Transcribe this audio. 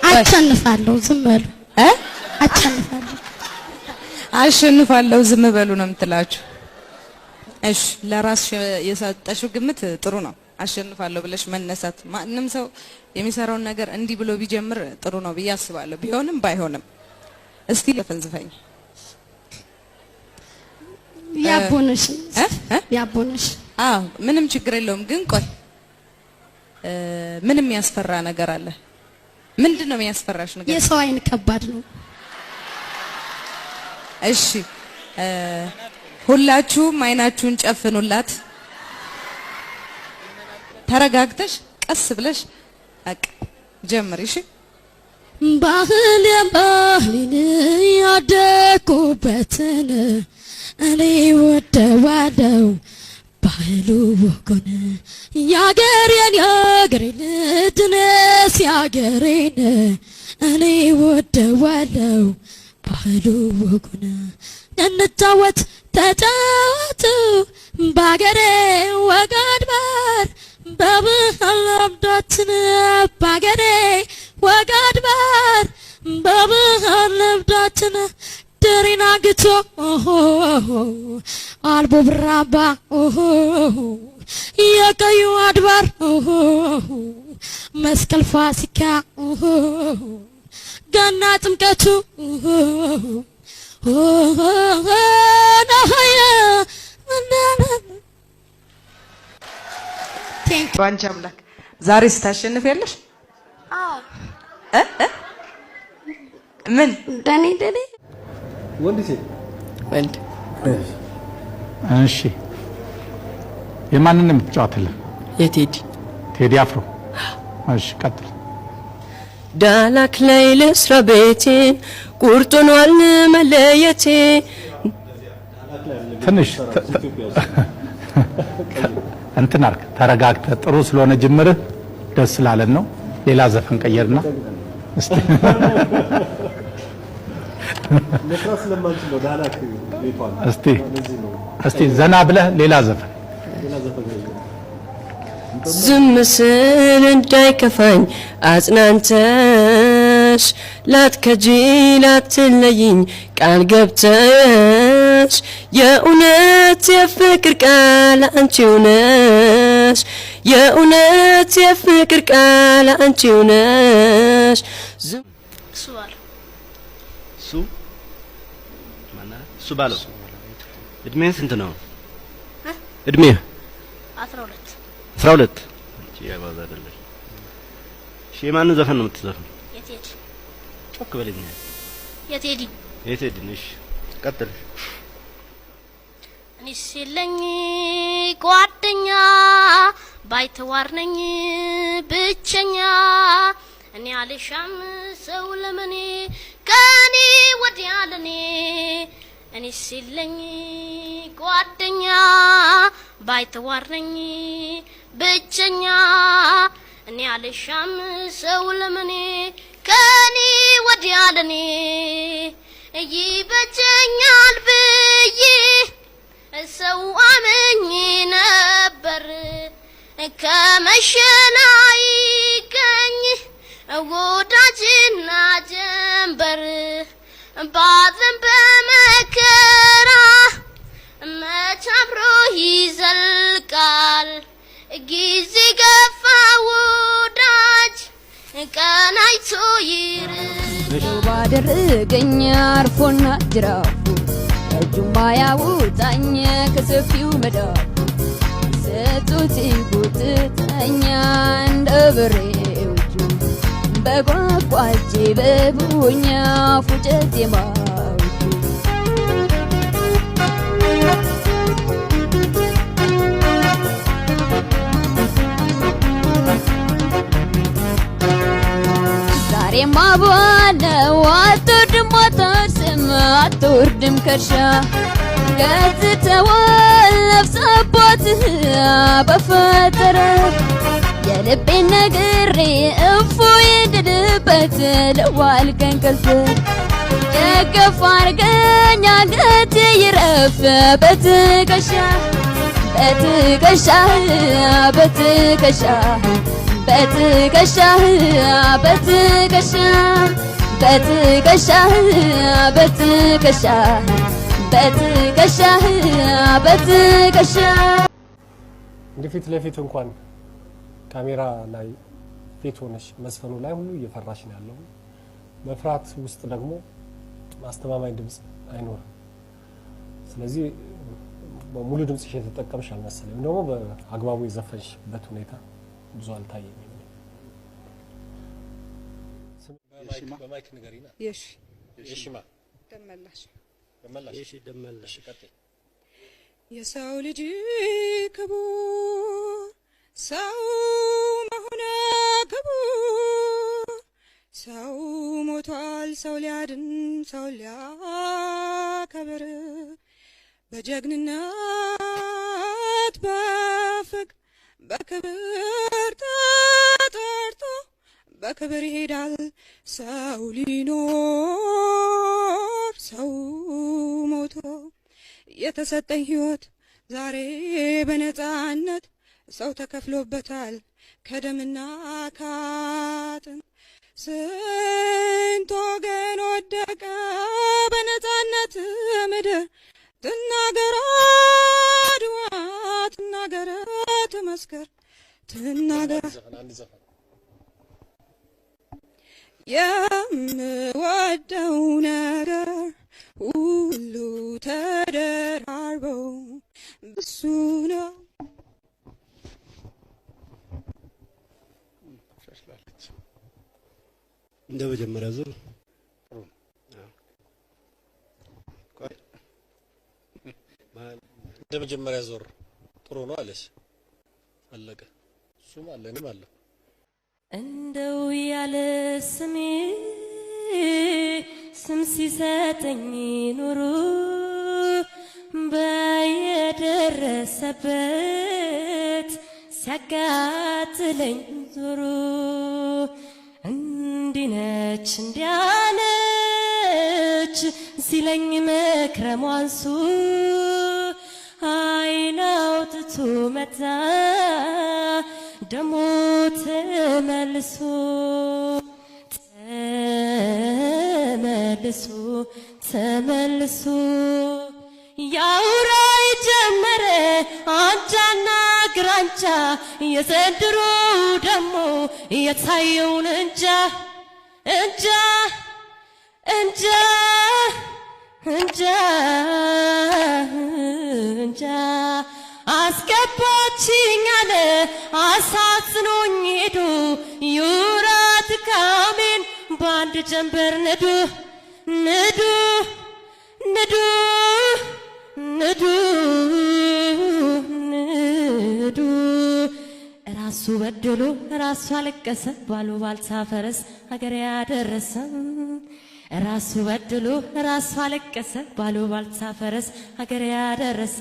አሸንፋለሁ ዝም በሉ አሸንፋለሁ ዝም በሉ ነው የምትላችሁ? እሺ ለራስሽ የሰጠሽው ግምት ጥሩ ነው። አሸንፋለሁ ብለሽ መነሳት ማንንም ሰው የሚሰራውን ነገር እንዲህ ብሎ ቢጀምር ጥሩ ነው ብዬ አስባለሁ። ቢሆንም ባይሆንም እስቲ ለፈንዝፈኝ ያቦነሽ ምንም ችግር የለውም። ግን ቆይ ምንም የሚያስፈራ ነገር አለ? ምንድነው የሚያስፈራሽ ነገር? የሰው አይን ከባድ ነው። እሺ ሁላችሁም አይናችሁን ጨፍኑላት። ተረጋግተሽ ቀስ ብለሽ አቅ ጀምሪ። እሺ ባህል ያደኩበትን እኔ ወደዋለሁ ባህሉ ወጎን ያገሬን ድነስ ያገሬን እኔ ወደዋለሁ ባህሉ ወጎን እንጫወት ተጫወቱ ባገሬ ወግ አድባር በባህል ልምዳችን ባገሬ ወግ አድባር በባህል ልምዳችን ድሪና ግቶ አልቦ ብራባ የቀዩ አድባር መስቀል ፋሲካ ገና ጥምቀቱ ባንቺ አምላክ ዛሬ ስታሸንፊያለሽ? ምን ደኔ ወንድ እሺ የማንን የምትጫወትልን? ቴዲ አፍሮ። እሺ ቀጥል። ዳላክ ላይ ለስራ ቤቴን ቁርጡኗል መለየቴ ትንሽ እንትን አርክ ተረጋግተህ ጥሩ ስለሆነ ጅምርህ ደስ ስላለን ነው። ሌላ ዘፈን ቀየርና እስቲ እስቲ ዘና ብለህ ሌላ ዘፈን ዝም ስል እንዳይከፋኝ አጽናንተሽ ላትከጂ ላትለይኝ ቃል ገብተሽ የእውነት የፍቅር ቃል አንቺው ነሽ የእውነት የፍቅር ቃል አንቺው ነሽ። እሱ ባለው እድሜህ ስንት ነው? እድሜህ 12 ያባዛ አይደለም። እሺ የማንን ዘፈን ነው የምትዘፍነው? የቴዲ። ጮክ በለኝ። የቴዲ ነሽ። ቀጥል። እኔስ የለኝ ጓደኛ ባይተዋር ነኝ ብቸኛ እኔ አልሻም ሰው ለምኔ ከኔ ወዲያ ለኔ እኔስ የለኝ ጓደኛ ባይተዋር ነኝ ብቸኛ እኔ አልሻም ሰው ለምኔ ከኔ ወዲያ ለኔ ይበጀኛል ብዬ ሰው አመኝ ነበር ከመሸና ይገኝ ወዳጅና ጀንበር ባዘን በመከራ መች አብሮ ይዘልቃል ጊዜ ገፋ ወዳጅ ቀናይቶ ይርቅ ባደረገኝ አርፎና ጅራፉ እጁማ ያውጣኝ ከሰፊው መዳፉ ሰጡት ጉትተኛ እንደ በሬዎቹ በጓጓቼ በቡኛ ፉጨት የማውቹ ዛሬማ ባለው አትወርድም አታርስም አትወርድም ከርሻ ገዝተዋል ነፍሰቦትህ በፈጠረ የልቤን ነግሬ እፎይ እንድልበት ልዋል ከእንቅልፍ የገፋ አርገኝ አንገቴ ይረፍ በትከሻ በትከሻ በትከሻ በትከሻህ በትከሻህ በትከሻህ በትከሻህ በትከሻህ በትከሻህ እንደ ፊት ለፊት እንኳን ካሜራ ላይ ፊት ሆነሽ መስፈኑ ላይ ሁሉ እየፈራሽ ነው ያለው። መፍራት ውስጥ ደግሞ ማስተማማኝ ድምጽ አይኖርም። ስለዚህ በሙሉ ድምጽሽ የተጠቀምሽ አልመሰለኝም። ደግሞ በአግባቡ የዘፈንሽበት ሁኔታ ብዙ አልታየኝም። በማይክ ንገሪና። የሺማ ደመላሽ ቀጥይ። የሰው ልጅ ክቡር ሰው መሆነ ክቡር ሰው ሞቷል ሰው ሊያድን ሰው ሊያከብር በጀግንነት በፍቅር በክብር ተጠርቶ በክብር ይሄዳል ሰው ሊኖር ሰው ሞቶ የተሰጠኝ ሕይወት ዛሬ በነፃነት ሰው ተከፍሎበታል ከደምና ከአጥንት ስንት ወገን ወደቀ በነፃነት ምድር ትናገር አድዋ ትናገር ትመስክር ትናገር የምወደው ነገር ሁሉ ተደራርበው ብሱ ነው። እንደ መጀመሪያ ዙር እንደ መጀመሪያ ዙር ጥሩ ነው አለሽ። አለቀ። እሱም አለንም አለ እንደው ያለ ስሜ ስም ሲሰጠኝ ኑሮ በየደረሰበት ሲያጋጥለኝ ዞሮ እንዲነች እንዲያነች ሲለኝ መክረም አንሱ አይን አውጥቶ መጣ ደሞ ተመልሶ ተመልሶ ያውራ ጀመረ አንጃና ግራንጃ የዘንድሮ ደሞ የታየውን እንጃ እንጃ እንጃ እንጃ እንጃ አስገባችኝ አለ አሳዝኖኝ ሄዶ ይውራት ካሜን በአንድ ጀንበር ንዱ ንዱ ንዱ ንዱ ንዱ ራሱ በድሎ ራሱ አለቀሰ ባሉባልታ ፈረስ ሀገር ያደረሰ ራሱ በድሎ ራሱ አለቀሰ ባሉባልታ ፈረስ ሀገር ያደረሰ